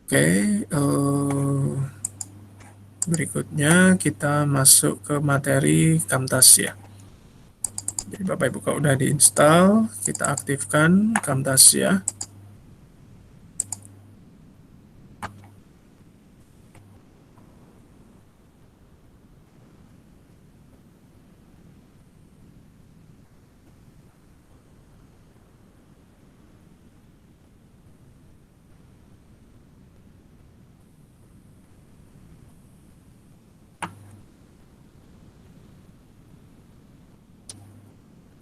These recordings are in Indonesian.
Oke, berikutnya kita masuk ke materi Camtasia. Jadi Bapak Ibu kalau udah diinstal, kita aktifkan Camtasia.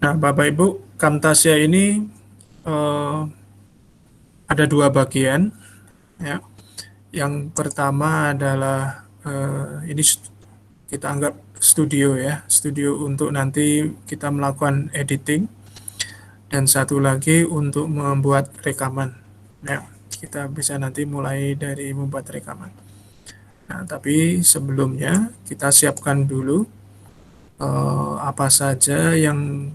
Nah, Bapak Ibu, Camtasia ini eh, ada dua bagian, ya. Yang pertama adalah ini kita anggap studio ya, studio untuk nanti kita melakukan editing, dan satu lagi untuk membuat rekaman. Ya, kita bisa nanti mulai dari membuat rekaman. Nah, tapi sebelumnya kita siapkan dulu apa saja yang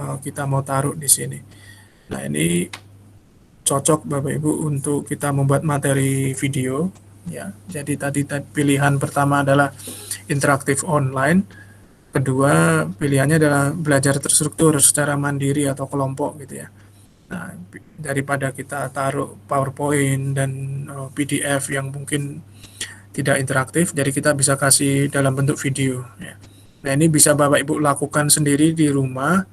kita mau taruh di sini. Nah, ini cocok Bapak Ibu untuk kita membuat materi video ya. Jadi tadi pilihan pertama adalah interaktif online, kedua pilihannya adalah belajar terstruktur secara mandiri atau kelompok gitu ya. Nah, daripada kita taruh PowerPoint dan PDF yang mungkin tidak interaktif, jadi kita bisa kasih dalam bentuk video ya. Nah, ini bisa Bapak Ibu lakukan sendiri di rumah,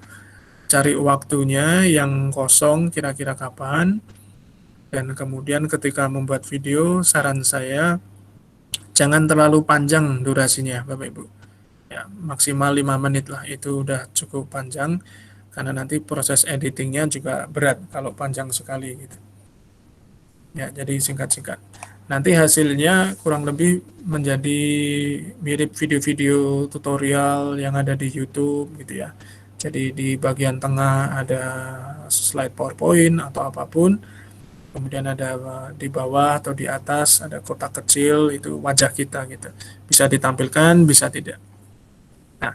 cari waktunya yang kosong kira-kira kapan. Dan kemudian ketika membuat video, saran saya jangan terlalu panjang durasinya, Bapak Ibu. Ya, maksimal 5 menit lah, itu udah cukup panjang karena nanti proses editingnya juga berat kalau panjang sekali gitu. Ya, jadi singkat-singkat. Nanti hasilnya kurang lebih menjadi mirip video-video tutorial yang ada di YouTube gitu ya. Jadi di bagian tengah ada slide PowerPoint atau apapun. Kemudian ada di bawah atau di atas ada kotak kecil, itu wajah kita gitu. Bisa ditampilkan, bisa tidak. Nah,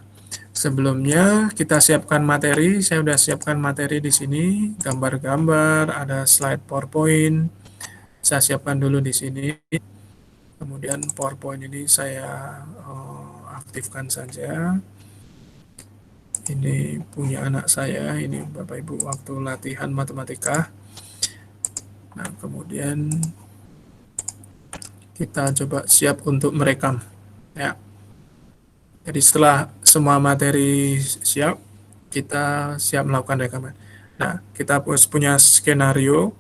sebelumnya kita siapkan materi. Saya sudah siapkan materi di sini, gambar-gambar, ada slide PowerPoint. Saya siapkan dulu di sini. Kemudian PowerPoint ini saya aktifkan saja. Ini punya anak saya, ini Bapak Ibu waktu latihan matematika. Nah, kemudian kita coba siap untuk merekam. Ya, jadi setelah semua materi siap, kita siap melakukan rekaman. Nah, kita punya skenario.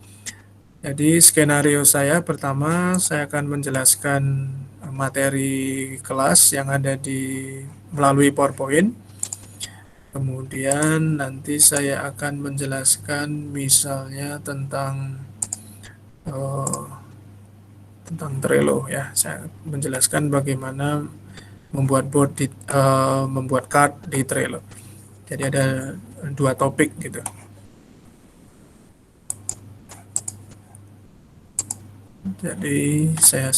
Jadi skenario saya pertama, saya akan menjelaskan materi kelas yang ada di melalui PowerPoint. Kemudian nanti saya akan menjelaskan misalnya eh, tentang Trello ya. Saya menjelaskan bagaimana membuat card di Trello. Jadi ada dua topik gitu. Jadi saya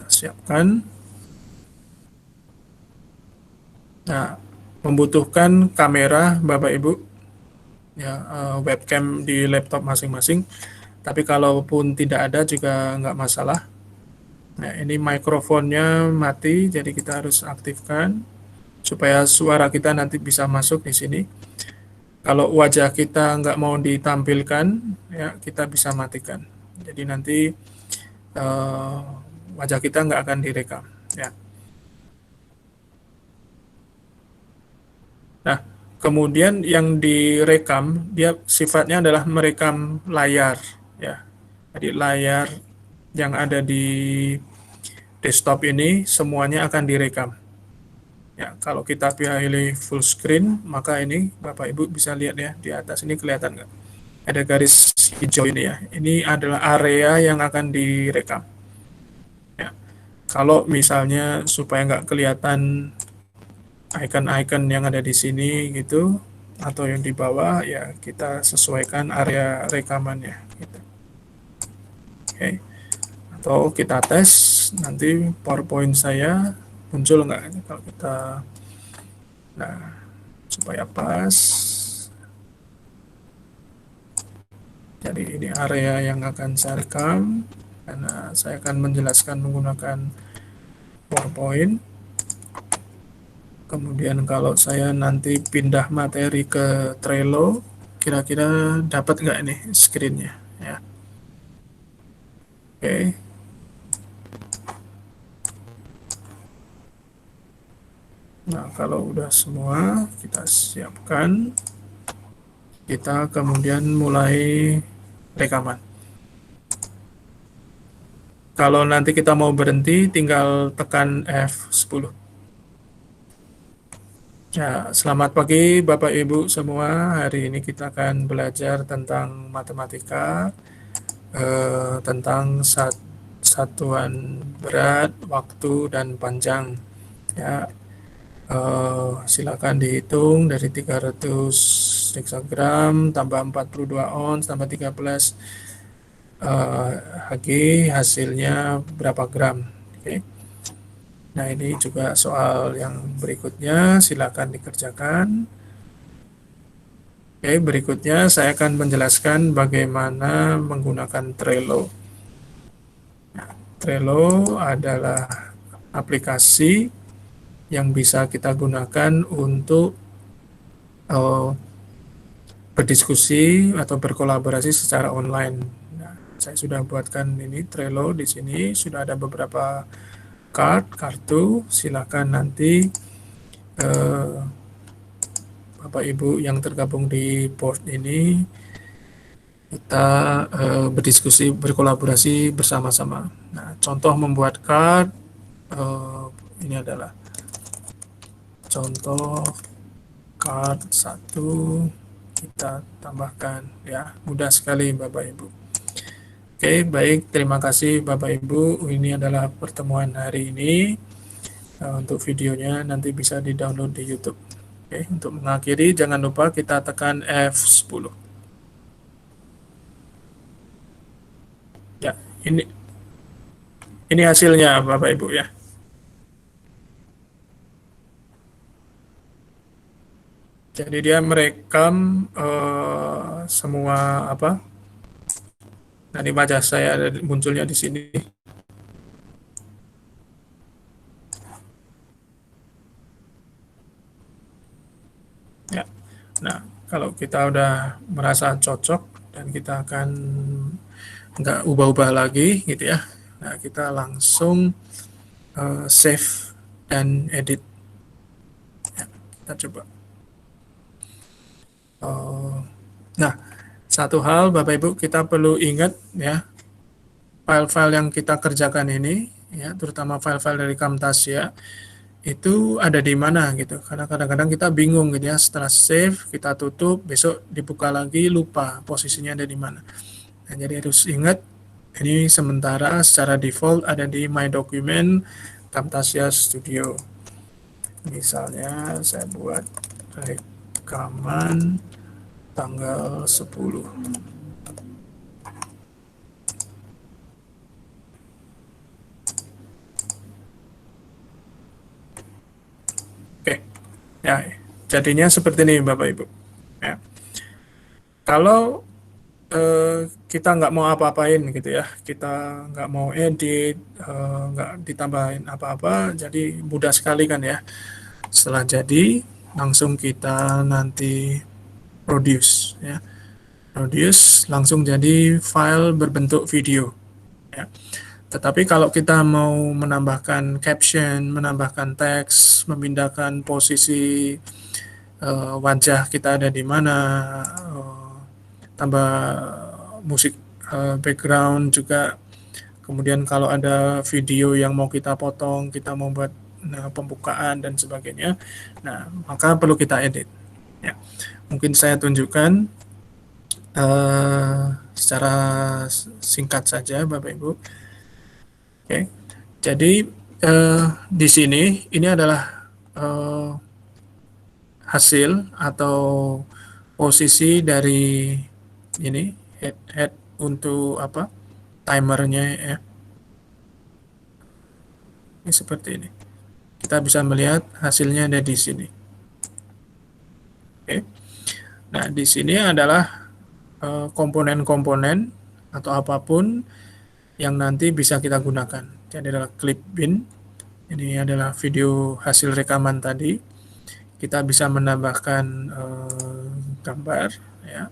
siapkan. Nah, membutuhkan kamera Bapak Ibu ya, webcam di laptop masing-masing. Tapi kalaupun tidak ada juga nggak masalah. Nah, ini mikrofonnya mati, jadi kita harus aktifkan supaya suara kita nanti bisa masuk di sini. Kalau wajah kita nggak mau ditampilkan, ya kita bisa matikan. Jadi nanti eh, wajah kita nggak akan direkam. Ya. Nah, kemudian yang direkam dia sifatnya adalah merekam layar. Ya, jadi layar yang ada di desktop ini semuanya akan direkam. Ya, kalau kita pilih full screen, maka ini Bapak Ibu bisa lihat ya di atas ini kelihatan nggak? Ada garis hijau ini ya. Ini adalah area yang akan direkam. Ya, kalau misalnya supaya nggak kelihatan icon-icon yang ada di sini gitu atau yang di bawah ya kita sesuaikan area rekamannya gitu. Oke. Atau kita tes nanti PowerPoint saya muncul nggak kalau kita, nah, supaya pas. Jadi ini area yang akan saya rekam. karena saya akan menjelaskan menggunakan PowerPoint. Kemudian kalau saya nanti pindah materi ke Trello, kira-kira dapat nggak ini screen-nya? Ya, oke. Nah, kalau udah semua kita siapkan, kita kemudian mulai rekaman. Kalau nanti kita mau berhenti, tinggal tekan F10. Ya, selamat pagi Bapak Ibu semua. Hari ini kita akan belajar tentang matematika, tentang satuan berat, waktu, dan panjang. Ya, silakan dihitung dari 300 heksagram tambah 42 ons tambah 13 eh, Hg, hasilnya berapa gram. Oke. Nah, ini juga soal yang berikutnya, silakan dikerjakan. Oke, berikutnya saya akan menjelaskan bagaimana menggunakan Trello. Trello adalah aplikasi yang bisa kita gunakan untuk eh, berdiskusi atau berkolaborasi secara online. Nah, saya sudah buatkan ini Trello di sini, sudah ada beberapa kartu. Silakan nanti eh, Bapak Ibu yang tergabung di board ini kita berdiskusi, berkolaborasi bersama-sama. Nah, contoh membuat card ini adalah contoh card satu, kita tambahkan ya, mudah sekali Bapak Ibu. Oke, baik, terima kasih Bapak Ibu. Ini adalah pertemuan hari ini. Untuk videonya nanti bisa di-download di YouTube. Oke, untuk mengakhiri jangan lupa kita tekan F10. Ya, ini ini hasilnya Bapak Ibu ya. Jadi dia merekam semua apa? Nah, di wajah saya ada munculnya di sini. Ya. Nah, kalau kita udah merasa cocok dan kita akan nggak ubah-ubah lagi gitu ya. Nah, kita langsung save dan edit. Ya, kita coba. Nah, satu hal Bapak Ibu kita perlu ingat ya, file-file yang kita kerjakan ini ya, terutama file-file dari Camtasia itu ada di mana gitu. Karena kadang-kadang kita bingung gitu ya, setelah save kita tutup, besok dibuka lagi lupa posisinya ada di mana. Nah, jadi harus ingat ini sementara secara default ada di My Document Camtasia Studio. Misalnya saya buat rekaman tanggal 10. Oke, ya jadinya seperti ini Bapak Ibu. Ya. Kalau kita nggak mau apa-apain gitu ya, kita nggak mau edit, nggak ditambahin apa-apa, jadi mudah sekali kan ya. Setelah jadi, langsung kita nanti produce ya. Produce langsung jadi file berbentuk video ya. Tetapi kalau kita mau menambahkan caption, menambahkan teks, memindahkan posisi wajah kita ada di mana, tambah musik background juga. Kemudian kalau ada video yang mau kita potong, kita mau buat pembukaan dan sebagainya, nah maka perlu kita edit. Ya, mungkin saya tunjukkan secara singkat saja, Bapak Ibu. Oke, jadi di sini ini adalah eh, hasil atau posisi dari ini head untuk apa timernya ya. Ini seperti ini. Kita bisa melihat hasilnya ada di sini. Oke. Nah, di sini adalah komponen-komponen atau apapun yang nanti bisa kita gunakan. Jadi adalah clip bin. Ini adalah video hasil rekaman tadi. Kita bisa menambahkan gambar, ya.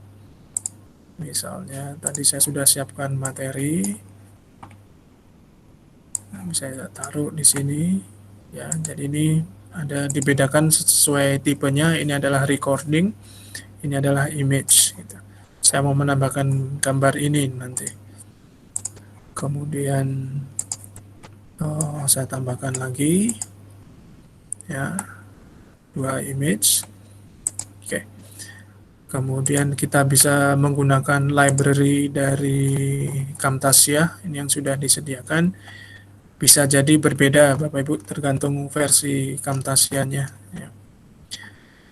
Misalnya tadi saya sudah siapkan materi, nah, saya taruh di sini, ya. Jadi ini ada dibedakan sesuai tipenya. Ini adalah recording, ini adalah image. Gitu. Saya mau menambahkan gambar ini nanti. Kemudian saya tambahkan lagi, ya, 2 image. Oke. Kemudian kita bisa menggunakan library dari Camtasia ini yang sudah disediakan. Bisa jadi berbeda Bapak Ibu tergantung versi Camtasianya, ya.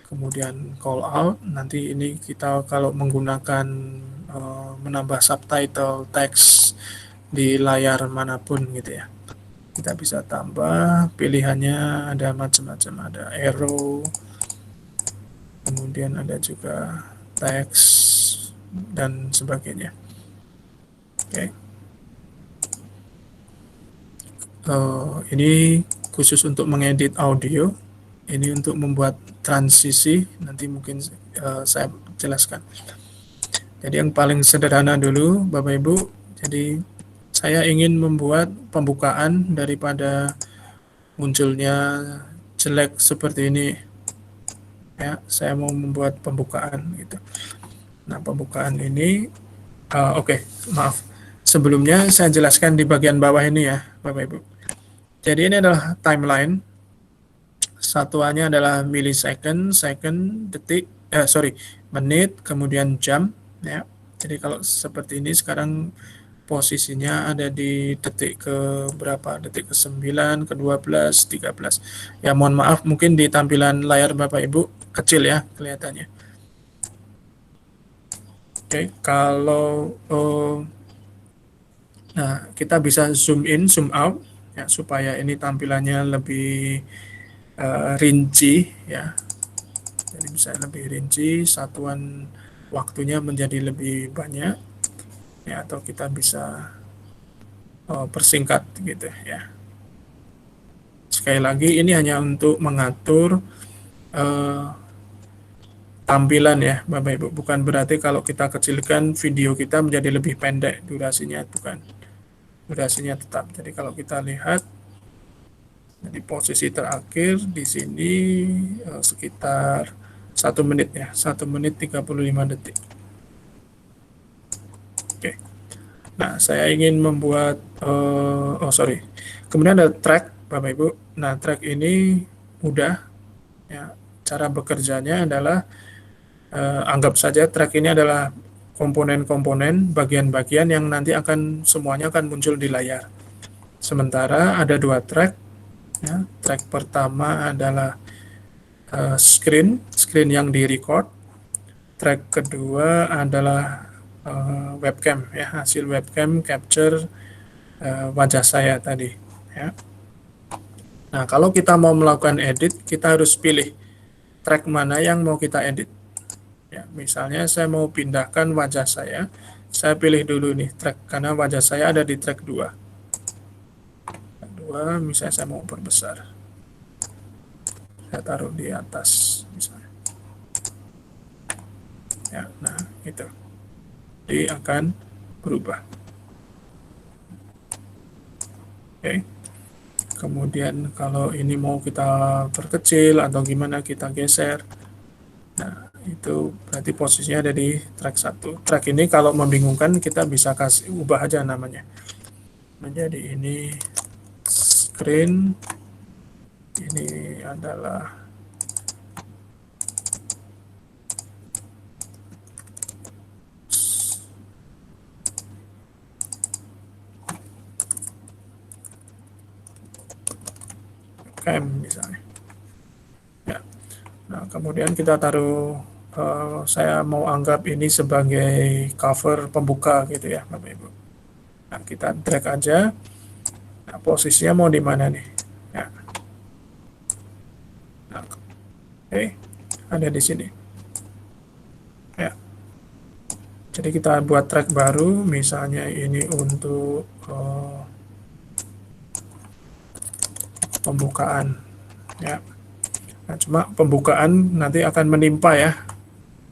Kemudian call out, nanti ini kita kalau menggunakan menambah subtitle teks di layar manapun gitu ya. Kita bisa tambah, pilihannya ada macam-macam, ada arrow, kemudian ada juga teks dan sebagainya. Oke. Ini khusus untuk mengedit audio. Ini untuk membuat transisi, nanti mungkin saya jelaskan. Jadi yang paling sederhana dulu Bapak Ibu, jadi saya ingin membuat pembukaan daripada munculnya jelek seperti ini. Ya, saya mau membuat pembukaan gitu. Nah, pembukaan ini oke, maaf. Sebelumnya saya jelaskan di bagian bawah ini ya, Bapak Ibu. Jadi ini adalah timeline. Satuannya adalah millisecond, second, detik, menit, kemudian jam, ya. Jadi kalau seperti ini sekarang posisinya ada di detik ke berapa? Detik ke 9, ke 12, 13. Ya mohon maaf mungkin di tampilan layar Bapak Ibu kecil ya kelihatannya. Oke, kalau nah kita bisa zoom in, zoom out ya supaya ini tampilannya lebih rinci ya. Jadi bisa lebih rinci, satuan waktunya menjadi lebih banyak ya, atau kita bisa persingkat gitu ya. Sekali lagi ini hanya untuk mengatur tampilan ya Bapak Ibu, bukan berarti kalau kita kecilkan video kita menjadi lebih pendek durasinya, bukan. Durasinya tetap. Jadi kalau kita lihat di posisi terakhir di sini sekitar 1 menit ya, 1 menit 35 detik. Oke. Nah, saya ingin membuat kemudian ada track Bapak Ibu. Nah, track ini mudah ya. Cara bekerjanya adalah anggap saja track ini adalah komponen-komponen, bagian-bagian yang nanti semuanya akan muncul di layar. Sementara ada 2 track. Ya, track pertama adalah screen yang di-record. Track kedua adalah webcam, ya, hasil webcam capture wajah saya tadi. Ya. Nah, kalau kita mau melakukan edit, kita harus pilih track mana yang mau kita edit. Ya, misalnya saya mau pindahkan wajah saya pilih dulu nih track, karena wajah saya ada di track 2. Misalnya saya mau perbesar. Saya taruh di atas misalnya. Ya, nah itu. Jadi akan berubah. Oke. Kemudian kalau ini mau kita perkecil atau gimana, kita geser. Nah, itu berarti posisinya ada di track 1. Track ini kalau membingungkan kita bisa kasih ubah aja namanya. Menjadi ini screen, ini adalah cam misalnya. Ya. Nah, kemudian kita taruh, saya mau anggap ini sebagai cover pembuka gitu ya Bapak Ibu. Nah, kita drag aja. Nah, posisinya mau di mana nih? Ya. Nah, oke, ada di sini. Ya. Jadi kita buat track baru, misalnya ini untuk pembukaan ya. Nah, cuma pembukaan nanti akan menimpa ya,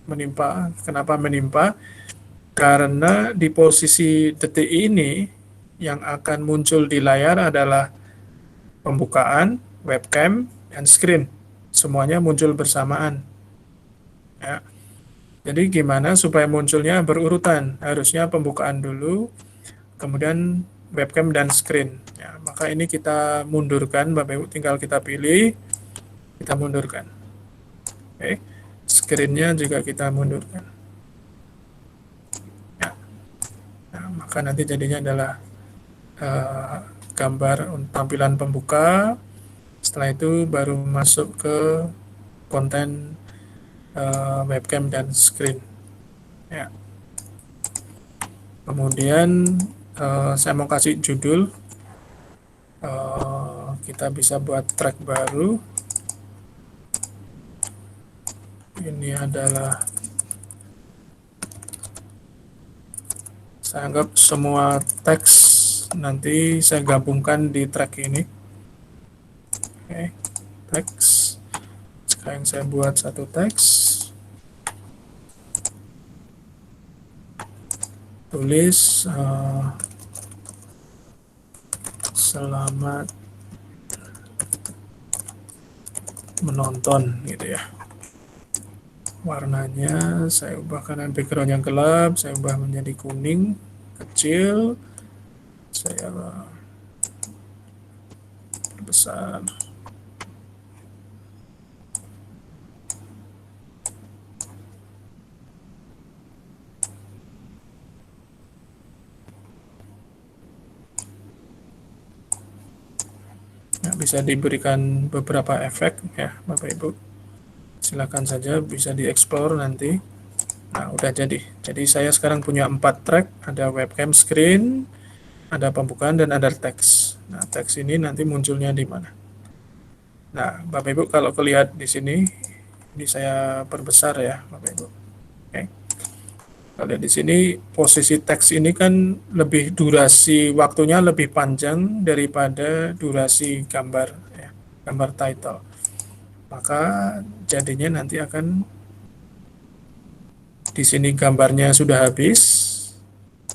menimpa. Kenapa menimpa? Karena di posisi detik ini yang akan muncul di layar adalah pembukaan, webcam, dan screen. Semuanya muncul bersamaan. Ya. Jadi gimana supaya munculnya berurutan? Harusnya pembukaan dulu, kemudian webcam dan screen. Ya, maka ini kita mundurkan, Bapak Ibu, tinggal kita pilih, kita mundurkan. Oke, screen-nya juga kita mundurkan. Ya. Nah, maka nanti jadinya adalah gambar tampilan pembuka. Setelah itu baru masuk ke konten webcam dan screen. Ya. Kemudian saya mau kasih judul. Kita bisa buat track baru. Ini adalah, saya anggap semua teks nanti saya gabungkan di track ini. Oke, teks. Sekarang saya buat satu teks. Tulis selamat menonton gitu ya. Warnanya saya ubah karena background yang gelap, saya ubah menjadi kuning kecil. Saya perbesar. Nah, bisa diberikan beberapa efek ya Bapak Ibu. Silakan saja, bisa dieksplor nanti. Nah, udah jadi. Jadi saya sekarang punya 4 track, ada webcam, screen, ada pembukaan, dan ada teks. Nah, teks ini nanti munculnya di mana? Nah, Bapak Ibu kalau kelihat di sini, ini saya perbesar ya, Bapak Ibu. Oke. Kalau lihat di sini, posisi teks ini kan lebih durasi waktunya lebih panjang daripada durasi gambar, ya, gambar title. Maka jadinya nanti akan di sini gambarnya sudah habis,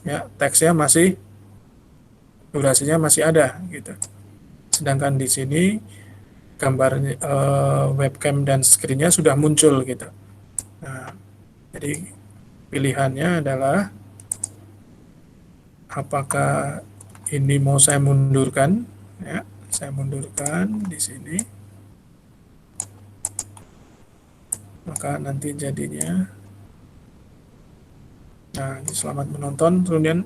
ya teksnya masih, durasinya masih ada gitu. Sedangkan di sini gambarnya webcam dan screen-nya sudah muncul gitu. Nah, jadi pilihannya adalah apakah ini mau saya mundurkan, ya saya mundurkan di sini, maka nanti jadinya, nah selamat menonton, kemudian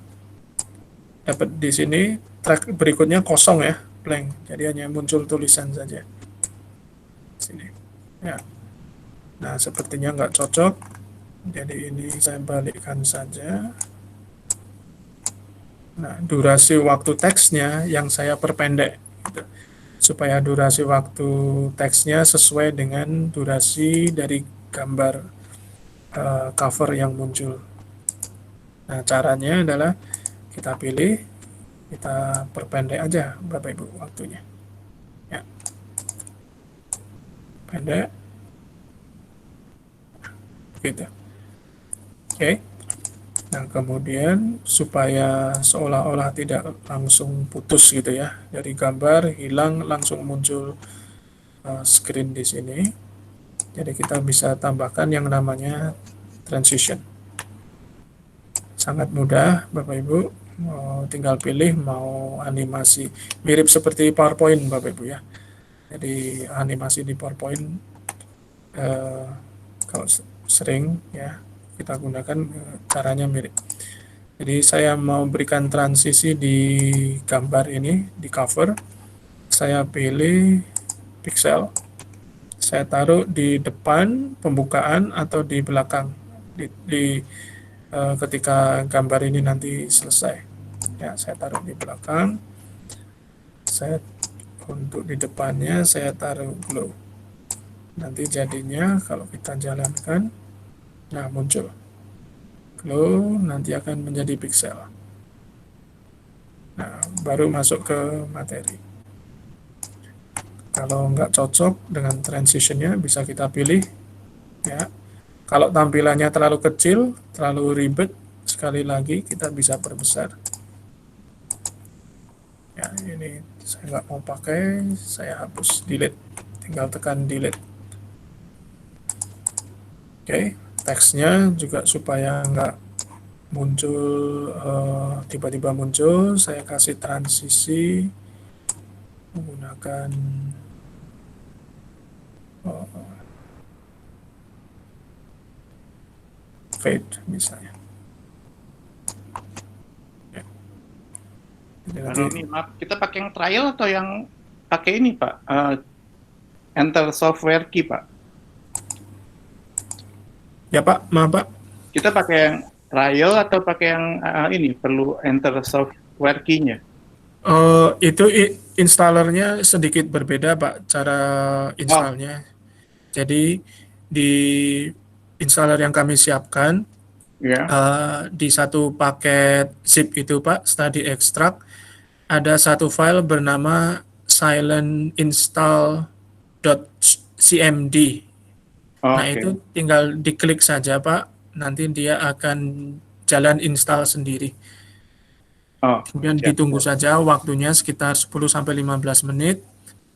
dapat di sini track berikutnya kosong ya, blank, jadi hanya muncul tulisan saja di sini ya. Nah sepertinya nggak cocok, jadi ini saya balikkan saja. Nah durasi waktu teksnya yang saya perpendek gitu, supaya durasi waktu teksnya sesuai dengan durasi dari gambar cover yang muncul. Nah caranya adalah kita pilih, kita perpendek aja Bapak Ibu waktunya ya, pendek gitu. Oke. Nah kemudian supaya seolah-olah tidak langsung putus gitu ya, dari gambar hilang langsung muncul screen di sini, jadi kita bisa tambahkan yang namanya transition. Sangat mudah Bapak Ibu, tinggal pilih mau animasi mirip seperti PowerPoint Bapak Ibu ya. Jadi animasi di PowerPoint kalau sering ya kita gunakan, caranya mirip. Jadi saya mau berikan transisi di gambar ini, di cover. Saya pilih pixel, saya taruh di depan pembukaan atau di belakang ketika gambar ini nanti selesai. Ya, saya taruh di belakang. Saya untuk di depannya saya taruh glow. Nanti jadinya kalau kita jalankan, nah muncul glow, nanti akan menjadi pixel. Nah, baru masuk ke materi. Kalau nggak cocok dengan transitionnya bisa kita pilih ya. Kalau tampilannya terlalu kecil, terlalu ribet, sekali lagi kita bisa perbesar. Ya, ini saya nggak mau pakai, saya hapus, delete. Tinggal tekan delete. Oke, teksnya juga supaya nggak muncul tiba-tiba muncul, saya kasih transisi menggunakan fade misalnya. Ya. Jadi nanti, Kalau ini maaf, kita pakai yang trial atau yang pakai ini Pak? Enter software key Pak. ya Pak, maaf Pak. Kita pakai yang trial atau pakai yang ini perlu enter software key-nya? Itu installernya sedikit berbeda Pak, cara Oh, installnya. Jadi di installer yang kami siapkan, ya. di satu paket zip itu Pak, setelah diekstrak, ada satu file bernama silentinstall.cmd. Oh, Nah, oke. itu tinggal diklik saja Pak, nanti dia akan jalan install sendiri. Oh, Kemudian siap. ditunggu saja waktunya sekitar 10-15 menit,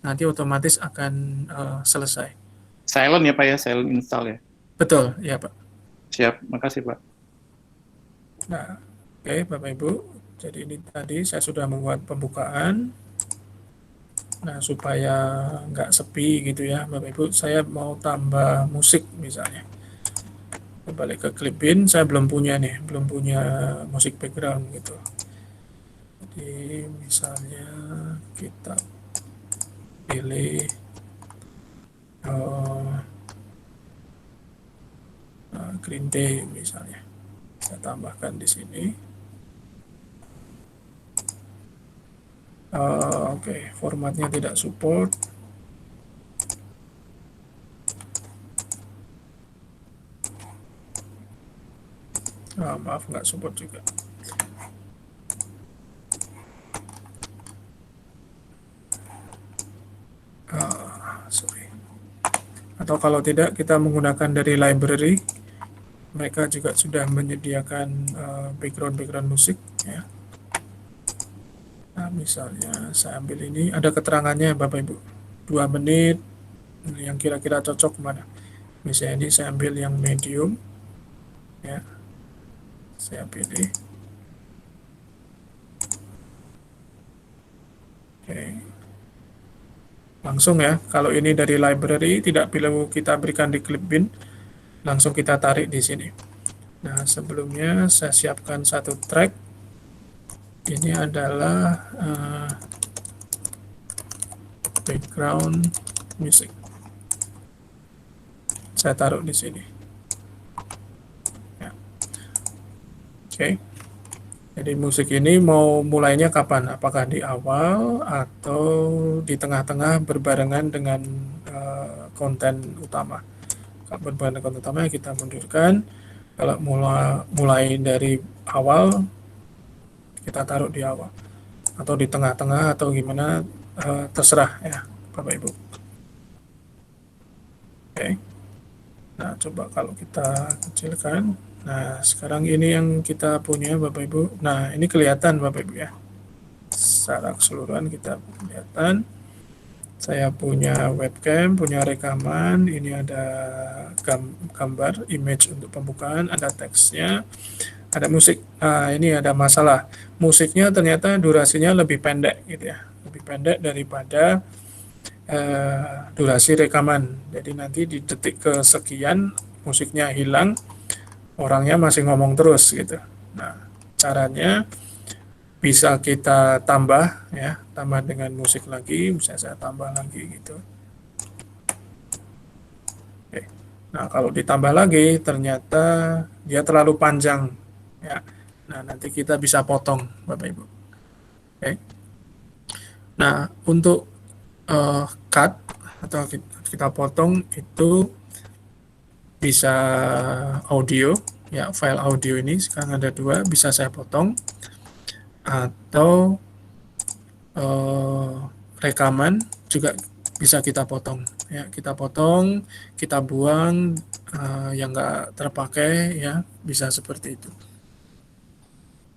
nanti otomatis akan selesai. Silent ya Pak ya, silent install ya. Betul, ya Pak. Siap, makasih Pak. Nah, oke Bapak Ibu, jadi ini tadi saya sudah membuat pembukaan. Nah, supaya nggak sepi gitu ya Bapak Ibu, saya mau tambah musik misalnya. Balik ke Clipin, saya belum punya nih, belum punya musik background gitu. Jadi misalnya kita pilih Green Day misalnya. Saya tambahkan di sini. Oke, formatnya tidak support. Maaf, nggak support juga. Sorry. Atau kalau tidak, kita menggunakan dari library. Mereka juga sudah menyediakan background-background musik ya. Nah, misalnya saya ambil ini, ada keterangannya Bapak Ibu. 2 menit, yang kira-kira cocok mana. Misalnya ini saya ambil yang medium ya. Saya pilih. Oke. Langsung ya, kalau ini dari library tidak perlu kita berikan di Clipin, langsung kita tarik di sini. Nah, sebelumnya saya siapkan satu track. Ini adalah background music. Saya taruh di sini. Ya. Oke. Jadi musik ini mau mulainya kapan? Apakah di awal atau di tengah-tengah berbarengan dengan konten utama? Kalau berbarengan dengan konten utama kita mundurkan. Kalau mulai dari awal kita taruh di awal atau di tengah-tengah atau gimana, terserah ya Bapak Ibu. Oke. Nah, coba kalau kita kecilkan. Nah, sekarang ini yang kita punya Bapak Ibu. Nah, ini kelihatan Bapak Ibu ya. Secara keseluruhan kita kelihatan. Saya punya webcam, punya rekaman, ini ada gambar, image untuk pembukaan, ada teksnya, ada musik. Nah, ini ada masalah. Musiknya ternyata durasinya lebih pendek gitu ya. Lebih pendek daripada durasi rekaman. Jadi nanti di detik kesekian musiknya hilang, orangnya masih ngomong terus gitu. Nah, caranya bisa kita tambah ya, tambah dengan musik lagi, bisa saya tambah lagi gitu. Oke. Nah, kalau ditambah lagi ternyata dia terlalu panjang ya. Nah, nanti kita bisa potong Bapak Ibu. Oke. Nah, untuk cut atau kita potong itu bisa audio ya, file audio ini sekarang ada 2, bisa saya potong atau rekaman juga bisa kita potong. Ya, kita potong, kita buang yang nggak terpakai, ya bisa seperti itu.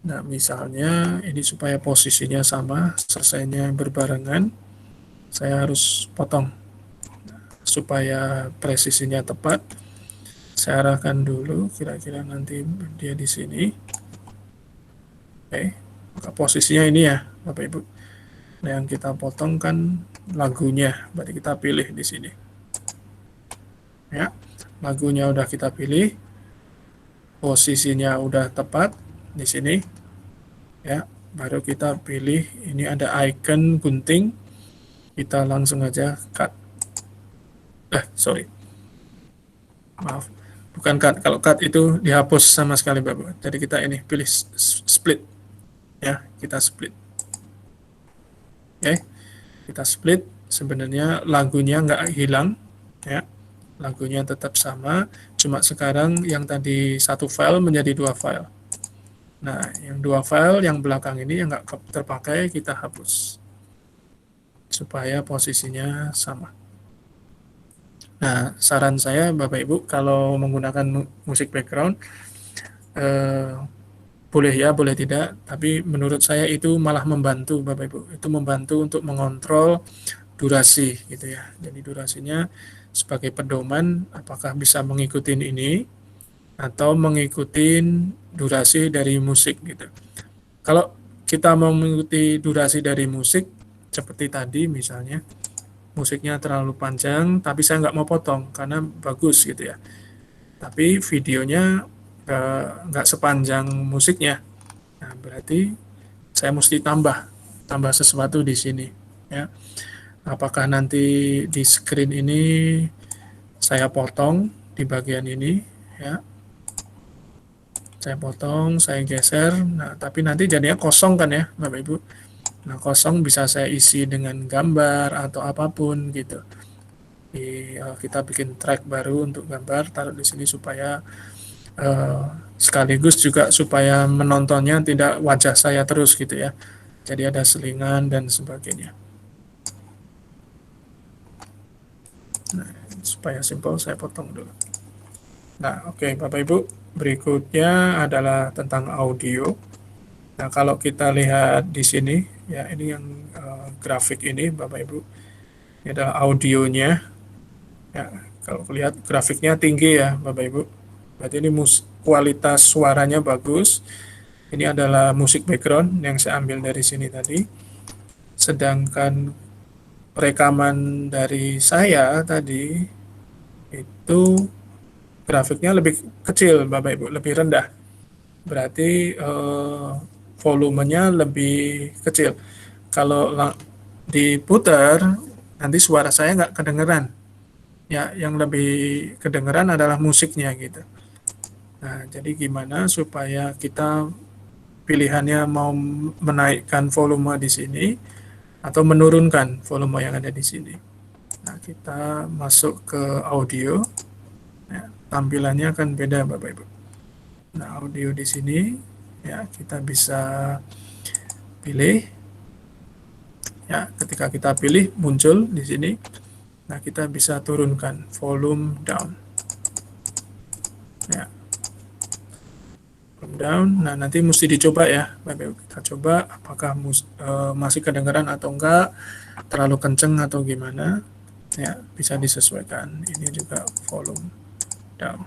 Nah, misalnya ini supaya posisinya sama, selesainya berbarengan, saya harus potong supaya presisinya tepat. Saya arahkan dulu, kira-kira nanti dia di sini. Oke, maka posisinya ini ya, Bapak Ibu. Nah, yang kita potong kan lagunya, berarti kita pilih di sini. Ya, lagunya udah kita pilih, posisinya udah tepat di sini. Ya, baru kita pilih, ini ada icon gunting, kita langsung aja cut. Sorry, maaf, bukan cut. Kalau cut itu dihapus sama sekali, Bapak. Jadi kita ini pilih split, ya, kita split. Oke, kita split. Sebenarnya lagunya nggak hilang, ya, lagunya tetap sama. Cuma sekarang yang tadi satu file menjadi dua file. Nah, yang dua file yang belakang ini yang nggak terpakai kita hapus supaya posisinya sama. Nah, saran saya Bapak Ibu kalau menggunakan musik background eh, boleh ya, boleh tidak, tapi menurut saya itu malah membantu Bapak Ibu. Itu membantu untuk mengontrol durasi gitu ya. Jadi durasinya sebagai pedoman apakah bisa mengikuti ini atau mengikuti durasi dari musik gitu. Kalau kita mau mengikuti durasi dari musik seperti tadi misalnya musiknya terlalu panjang tapi saya nggak mau potong karena bagus gitu ya, tapi videonya nggak sepanjang musiknya. Nah, berarti saya mesti tambah sesuatu di sini ya. Apakah nanti di screen ini saya potong di bagian ini ya, saya potong, saya geser. Nah, tapi nanti jadinya kosong kan ya Bapak Ibu. Nah, kosong bisa saya isi dengan gambar atau apapun gitu. Kita bikin track baru untuk gambar, taruh di sini supaya sekaligus juga supaya menontonnya tidak wajah saya terus gitu ya. Jadi ada selingan dan sebagainya. Nah, supaya simpel saya potong dulu. Nah, oke, Bapak Ibu, berikutnya adalah tentang audio. Nah, kalau kita lihat di sini, ya ini yang grafik ini, Bapak Ibu, ini adalah audionya. Ya, kalau lihat grafiknya tinggi ya, Bapak Ibu. Berarti ini kualitas suaranya bagus. Ini adalah musik background yang saya ambil dari sini tadi. Sedangkan rekaman dari saya tadi itu grafiknya lebih kecil, Bapak Ibu, lebih rendah. Berarti volumenya lebih kecil. Kalau diputar, nanti suara saya nggak kedengeran. Ya, yang lebih kedengeran adalah musiknya gitu. Nah, jadi gimana supaya kita pilihannya mau menaikkan volume di sini atau menurunkan volume yang ada di sini. Nah, kita masuk ke audio. Ya, tampilannya akan beda Bapak Ibu. Nah, audio di sini ya kita bisa pilih. Ya, ketika kita pilih muncul di sini. Nah, kita bisa turunkan volume down. Ya, volume down. Nah, nanti mesti dicoba ya, Bapak Ibu. Kita coba apakah masih kedengaran atau enggak, terlalu kenceng atau gimana. Ya, bisa disesuaikan. Ini juga volume down.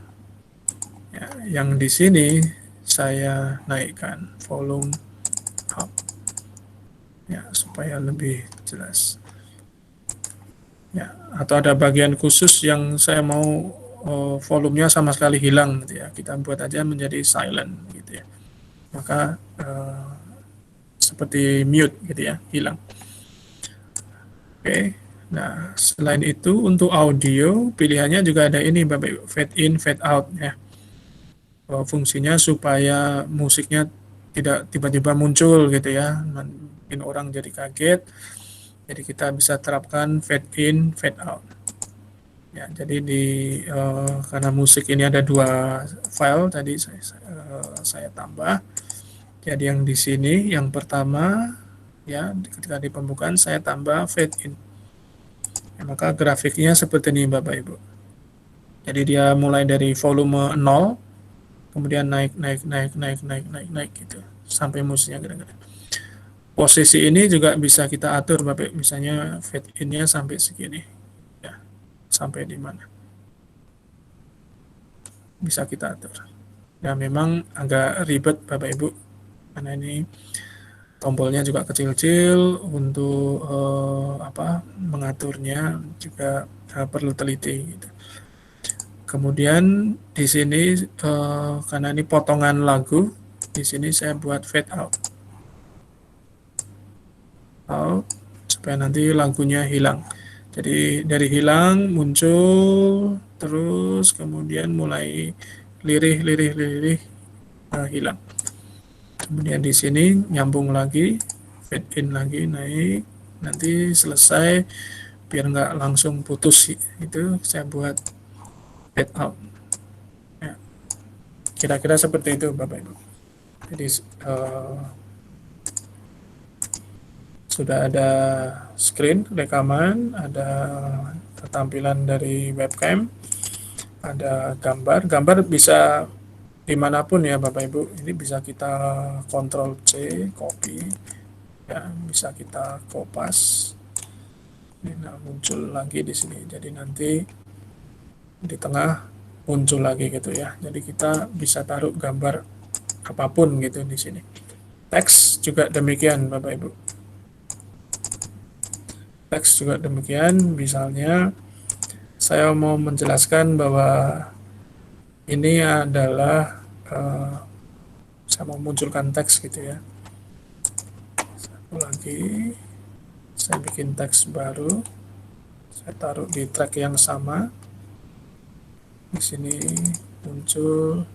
Ya, yang di sini saya naikkan volume up. Ya, supaya lebih jelas. Ya, atau ada bagian khusus yang saya mau volumenya sama sekali hilang gitu ya. Kita buat aja menjadi silent gitu ya. Maka seperti mute gitu ya, hilang. Oke. Nah, selain itu untuk audio pilihannya juga ada ini Bapak Ibu, fade in, fade out ya. Fungsinya supaya musiknya tidak tiba-tiba muncul gitu ya. Mungkin orang jadi kaget. Jadi kita bisa terapkan fade in, fade out. Ya, jadi karena musik ini ada dua file tadi saya tambah. Jadi yang di sini yang pertama ya ketika di pembukaan saya tambah fade in. Ya, maka grafiknya seperti ini Bapak Ibu. Jadi dia mulai dari volume 0, kemudian naik gitu sampai musiknya gerak-gerak. Posisi ini juga bisa kita atur Bapak, misalnya fade in-nya sampai segini, ya, sampai di mana bisa kita atur. Ya memang agak ribet Bapak Ibu, karena ini tombolnya juga kecil-kecil, untuk mengaturnya juga perlu teliti gitu. Kemudian di sini karena ini potongan lagu, di sini saya buat fade out supaya nanti lagunya hilang. Jadi dari hilang muncul terus kemudian mulai lirih hilang. Kemudian di sini nyambung lagi, fade in lagi naik, nanti selesai biar nggak langsung putus itu saya buat fade out. Ya, kira-kira seperti itu Bapak Ibu. Jadi sudah ada screen rekaman, ada tampilan dari webcam, ada gambar bisa dimanapun ya Bapak Ibu. Ini bisa kita Ctrl C, copy, ya bisa kita kopas. Ini muncul lagi di sini. Jadi nanti di tengah muncul lagi gitu ya. Jadi kita bisa taruh gambar apapun gitu di sini. Teks juga demikian Bapak Ibu. Teks juga demikian, misalnya saya mau menjelaskan bahwa ini adalah saya mau munculkan teks gitu ya. Satu lagi, saya bikin teks baru, saya taruh di track yang sama. Di sini muncul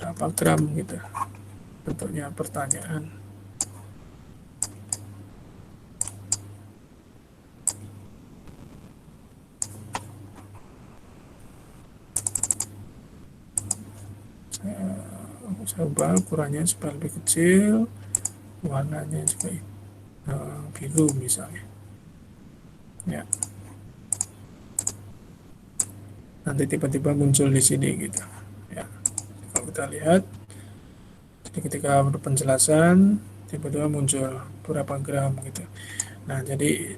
berapa gram gitu, bentuknya pertanyaan. Saya ubah ukurannya supaya lebih kecil, warnanya juga biru misalnya ya. Nanti tiba-tiba muncul di sini gitu ya. Kalau kita lihat, jadi ketika penjelasan tiba-tiba muncul berapa gram gitu. Nah jadi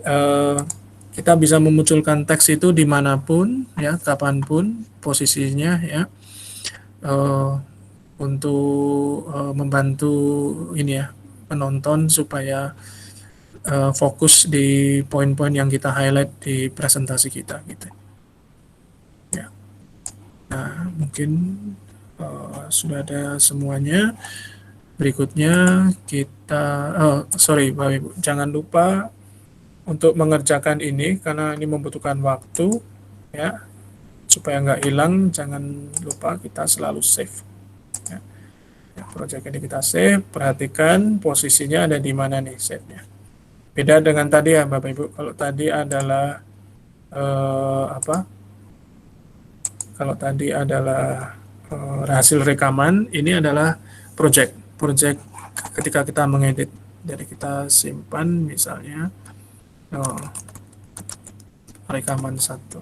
kita bisa memunculkan teks itu dimanapun ya, kapanpun posisinya ya, untuk membantu ini ya penonton supaya fokus di poin-poin yang kita highlight di presentasi kita gitu ya. Nah mungkin sudah ada semuanya. Berikutnya kita sorry Bapak Ibu, jangan lupa untuk mengerjakan ini karena ini membutuhkan waktu ya, supaya nggak hilang. Jangan lupa kita selalu save ya. Project ini kita save, perhatikan posisinya ada di mana nih save-nya. Beda dengan tadi ya Bapak Ibu, kalau tadi adalah kalau tadi adalah hasil rekaman, ini adalah project ketika kita mengedit. Jadi kita simpan misalnya rekaman 1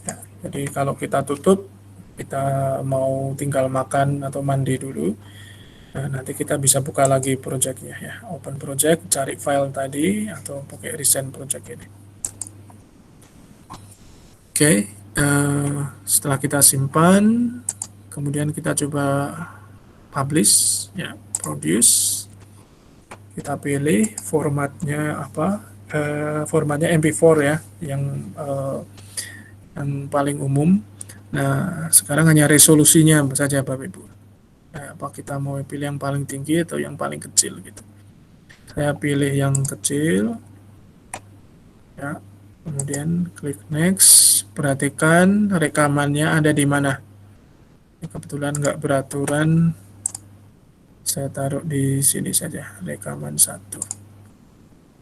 ya. Jadi kalau kita tutup, kita mau tinggal makan atau mandi dulu, nah, nanti kita bisa buka lagi projectnya ya, open project, cari file tadi atau pakai recent project ini. Oke, setelah kita simpan, kemudian kita coba publish ya, produce, kita pilih formatnya apa, formatnya MP4 ya, yang paling umum. Nah sekarang hanya resolusinya saja Bapak Ibu. Nah, apa kita mau pilih yang paling tinggi atau yang paling kecil gitu. Saya pilih yang kecil ya, kemudian klik next. Perhatikan rekamannya ada di mana. Ini kebetulan nggak beraturan, saya taruh di sini saja, rekaman 1.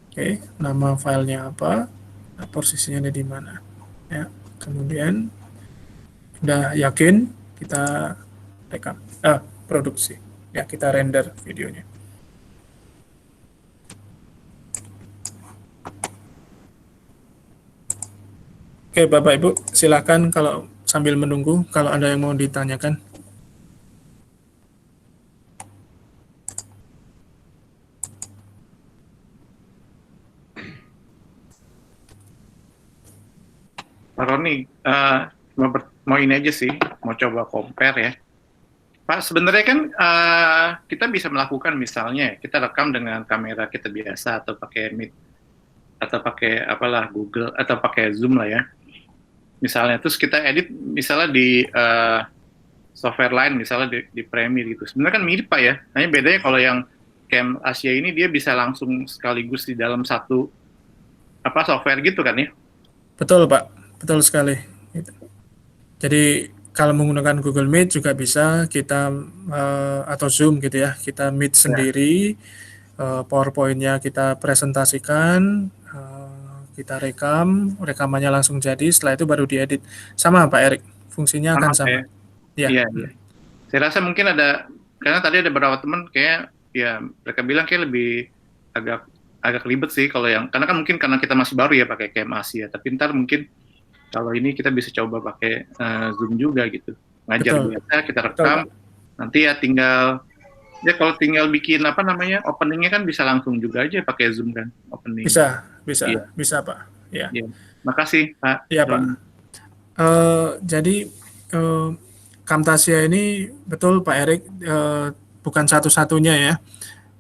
Oke, nama filenya apa, nah, posisinya ada di mana ya. Kemudian udah yakin, kita rekam produksi ya, kita render videonya. Oke, Bapak Ibu, silakan kalau sambil menunggu kalau ada yang mau ditanyakan. Pak Roni, mau ini aja sih, mau coba compare ya. Pak, sebenarnya kan kita bisa melakukan misalnya kita rekam dengan kamera kita biasa atau pakai Meet atau pakai apalah Google atau pakai Zoom lah ya. Misalnya terus kita edit misalnya di software lain misalnya di Premiere gitu. Sebenarnya kan mirip Pak ya. Hanya bedanya kalau yang Cam Asia ini dia bisa langsung sekaligus di dalam satu apa software gitu kan ya. Betul, Pak. Betul sekali. Gitu. Jadi kalau menggunakan Google Meet juga bisa kita atau Zoom gitu ya, kita meet Ya. sendiri, PowerPoint-nya kita presentasikan, kita rekam, rekamannya langsung jadi, setelah itu baru diedit. Sama Pak Erik, fungsinya Sama akan sama. kayak Ya, iya, iya. Saya rasa mungkin ada karena tadi ada beberapa teman kayak ya mereka bilang kayak lebih agak agak ribet sih kalau yang karena kan mungkin karena kita masih baru ya pakai Cam Asia, tapi ntar mungkin kalau ini kita bisa coba pakai Zoom juga gitu. Ngajar betul. biasa kita Betul, rekam, Pak. nanti ya kalau tinggal bikin apa namanya openingnya kan bisa langsung juga aja pakai Zoom kan opening. Bisa, bisa, Iya, bisa, Pak. Ya, iya. Makasih Pak ya, Pak. Roni. Jadi eh, Camtasia ini betul Pak Erik, bukan satu-satunya ya.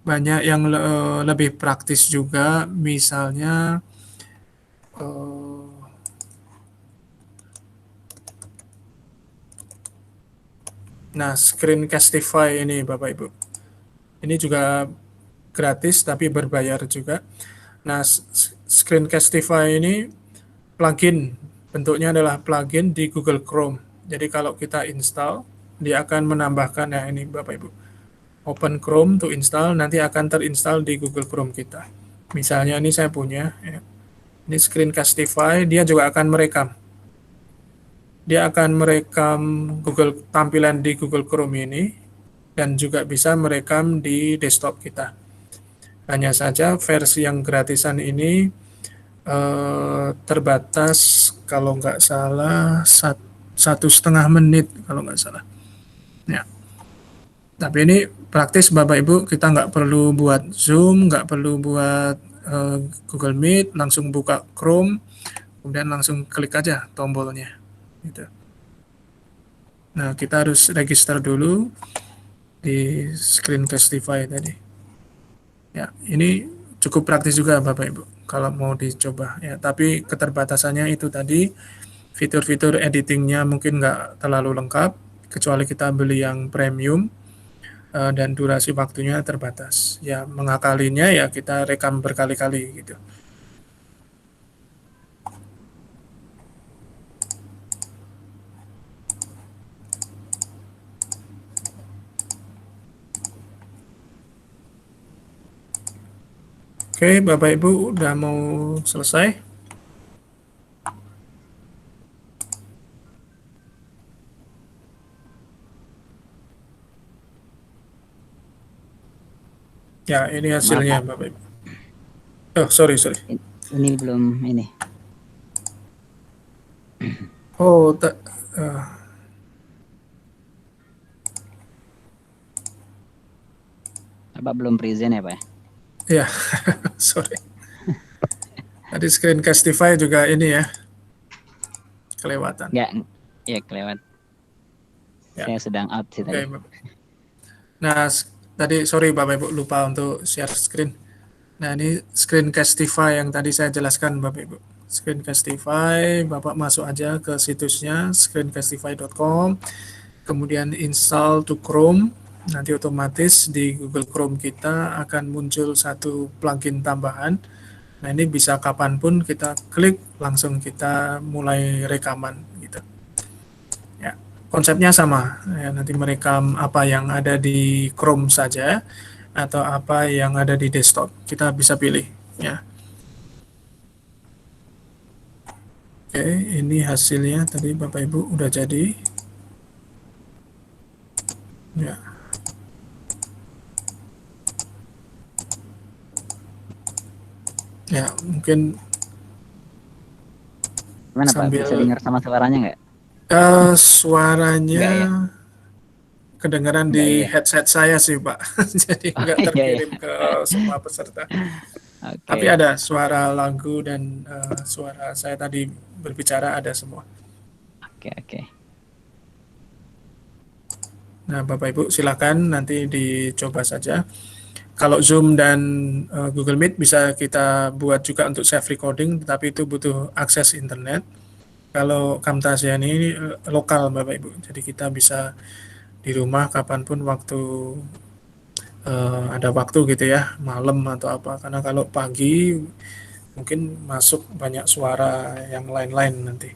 Banyak yang lebih praktis juga, misalnya eh, nah, Screencastify ini Bapak Ibu. Ini juga gratis tapi berbayar juga. Nah, Screencastify ini plugin, bentuknya adalah plugin di Google Chrome. Jadi kalau kita install, dia akan menambahkan, ya ini Bapak Ibu, open Chrome to install, nanti akan terinstall di Google Chrome kita. Misalnya ini saya punya, ya. Ini Screencastify, dia juga akan merekam. Dia akan merekam Google tampilan di Google Chrome ini, dan juga bisa merekam di desktop kita. Hanya saja versi yang gratisan ini terbatas kalau nggak salah 1,5 menit kalau nggak salah. Ya. Tapi ini praktis Bapak Ibu, kita nggak perlu buat Zoom, nggak perlu buat Google Meet, langsung buka Chrome, kemudian langsung klik aja tombolnya. Gitu. Nah, kita harus register dulu di Screencastify tadi. Ya, ini cukup praktis juga Bapak Ibu kalau mau dicoba ya. Tapi keterbatasannya itu tadi, fitur-fitur editingnya mungkin nggak terlalu lengkap, kecuali kita beli yang premium dan durasi waktunya terbatas. Ya, mengakalinya ya kita rekam berkali-kali gitu. Oke, Bapak Ibu udah mau selesai? Ya, ini Maaf hasilnya Pak, Bapak Ibu. Oh, sorry. ini belum ini. Oh, Bapak belum present ya Pak? ya, sorry. Tadi Screencastify juga ini ya, kelewatan. Enggak, ya kelewat. Ya. Saya sedang out sih Oke, tadi. nah, tadi sorry Bapak Ibu lupa untuk share screen. Nah, ini Screencastify yang tadi saya jelaskan Bapak Ibu. Screencastify, Bapak masuk aja ke situsnya screencastify.com, kemudian install to Chrome, nanti otomatis di Google Chrome kita akan muncul satu plugin tambahan. Nah, ini bisa kapanpun kita klik, langsung kita mulai rekaman gitu. Ya, konsepnya sama, ya, nanti merekam apa yang ada di Chrome saja, atau apa yang ada di desktop, kita bisa pilih ya. Oke, ini hasilnya tadi Bapak Ibu udah jadi ya. Ya, mungkin Gimana Pak? sambil Bisa dengar sama suaranya nggak? suaranya Nggak ya? kedengaran Nggak di ya? headset saya sih, Pak. Jadi Oh nggak iya ya. terkirim ke semua peserta. Tapi Oke. ada suara lagu dan suara saya tadi berbicara ada semua. Oke oke. Nah, Bapak Ibu silakan nanti dicoba saja. Kalau Zoom dan Google Meet bisa kita buat juga untuk save recording, tetapi itu butuh akses internet. Kalau Camtasia ini lokal Bapak Ibu, jadi kita bisa di rumah kapanpun waktu ada waktu gitu ya, malam atau apa. Karena kalau pagi mungkin masuk banyak suara yang lain-lain nanti.